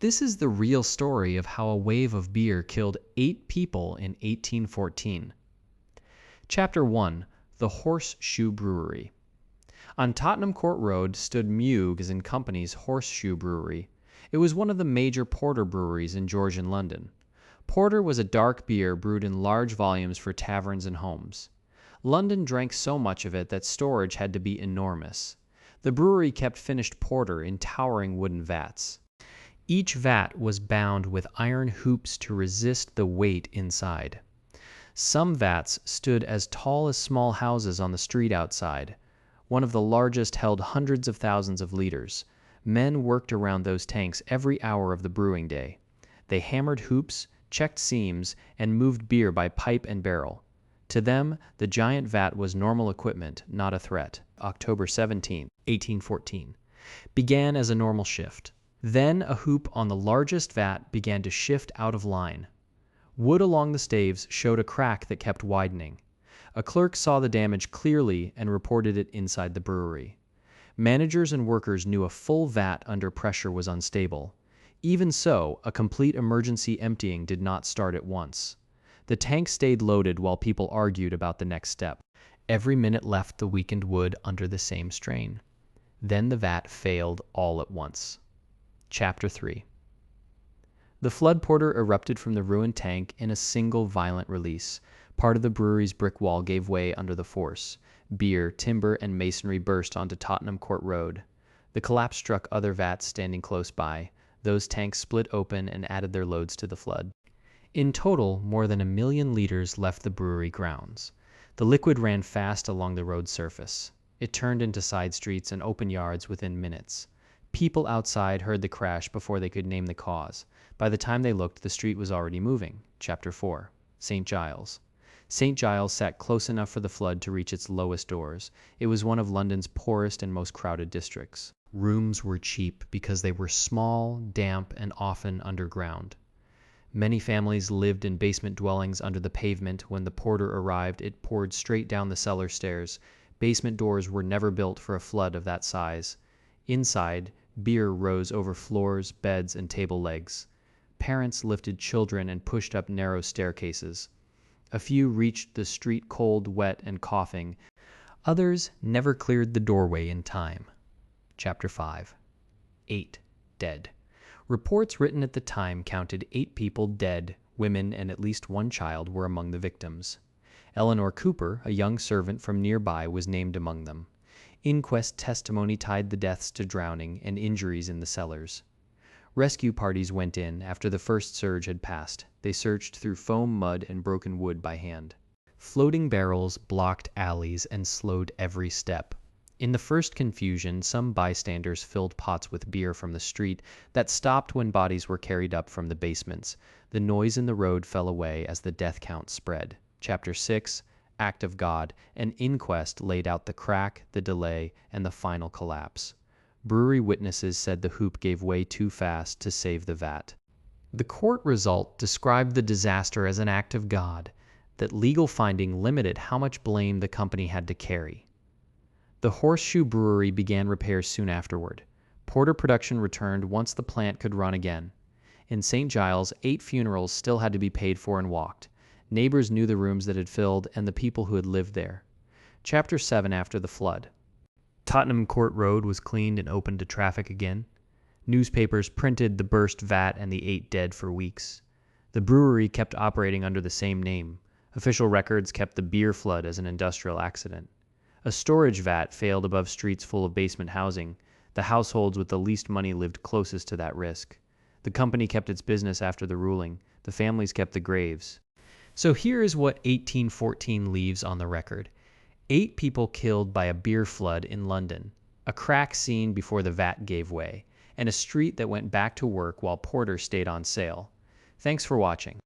This is the real story of how a wave of beer killed 8 people in 1814. Chapter 1. The Horse Shoe Brewery. On Tottenham Court Road stood Meugs and Company's Horse Shoe Brewery. It was one of the major porter breweries in Georgian London. Porter was a dark beer brewed in large volumes for taverns and homes. London drank so much of it that storage had to be enormous. The brewery kept finished porter in towering wooden vats. Each vat was bound with iron hoops to resist the weight inside. Some vats stood as tall as small houses on the street outside. One of the largest held hundreds of thousands of liters. Men worked around those tanks every hour of the brewing day. They hammered hoops, checked seams, and moved beer by pipe and barrel. To them, the giant vat was normal equipment, not a threat. October 17, 1814, began as a normal shift. Then a hoop on the largest vat began to shift out of line. Wood along the staves showed a crack that kept widening. A clerk saw the damage clearly and reported it inside the brewery. Managers and workers knew a full vat under pressure was unstable. Even so, a complete emergency emptying did not start at once. The tank stayed loaded while people argued about the next step. Every minute left the weakened wood under the same strain. Then the vat failed all at once. Chapter 3. The flood porter erupted from the ruined tank in a single violent release. Part of the brewery's brick wall gave way under the force. Beer, timber, and masonry burst onto Tottenham Court Road. The collapse struck other vats standing close by. Those tanks split open and added their loads to the flood. In total, more than 1 million liters left the brewery grounds. The liquid ran fast along the road surface. It turned into side streets and open yards within minutes. People outside heard the crash before they could name the cause. By the time they looked, the street was already moving. Chapter 4. St Giles. St Giles sat close enough for the flood to reach its lowest doors. It was one of London's poorest and most crowded districts. Rooms were cheap because they were small, damp, and often underground. Many families lived in basement dwellings under the pavement. When the porter arrived, it poured straight down the cellar stairs. Basement doors were never built for a flood of that size. Inside, beer rose over floors, beds, and table legs. Parents lifted children and pushed up narrow staircases. A few reached the street cold, wet, and coughing. Others never cleared the doorway in time. Chapter 5. 8 dead. Reports written at the time counted 8 people dead. Women and at least 1 child were among the victims. Eleanor Cooper, a young servant from nearby, was named among them. Inquest testimony tied the deaths to drowning and injuries in the cellars. Rescue parties went in after the first surge had passed. They searched through foam, mud, and broken wood by hand. Floating barrels blocked alleys and slowed every step. In the first confusion, some bystanders filled pots with beer from the street that stopped when bodies were carried up from the basements. The noise in the road fell away as the death count spread. Chapter 6. Act of God. An inquest laid out the crack, the delay, and the final collapse. Brewery witnesses said the hoop gave way too fast to save the vat. The court result described the disaster as an act of God, that legal finding limited how much blame the company had to carry. The Horse Shoe Brewery began repairs soon afterward. Porter production returned once the plant could run again. In St Giles, 8 funerals still had to be paid for and walked. Neighbors knew the rooms that had filled and the people who had lived there. Chapter 7. After the flood. Tottenham Court Road was cleaned and opened to traffic again. Newspapers printed the burst vat and the 8 dead for weeks. The brewery kept operating under the same name. Official records kept the beer flood as an industrial accident. A storage vat failed above streets full of basement housing. The households with the least money lived closest to that risk. The company kept its business after the ruling. The families kept the graves. So here is what 1814 leaves on the record. 8 people killed by a beer flood in London, a crack seen before the vat gave way, and a street that went back to work while porter stayed on sale. Thanks for watching.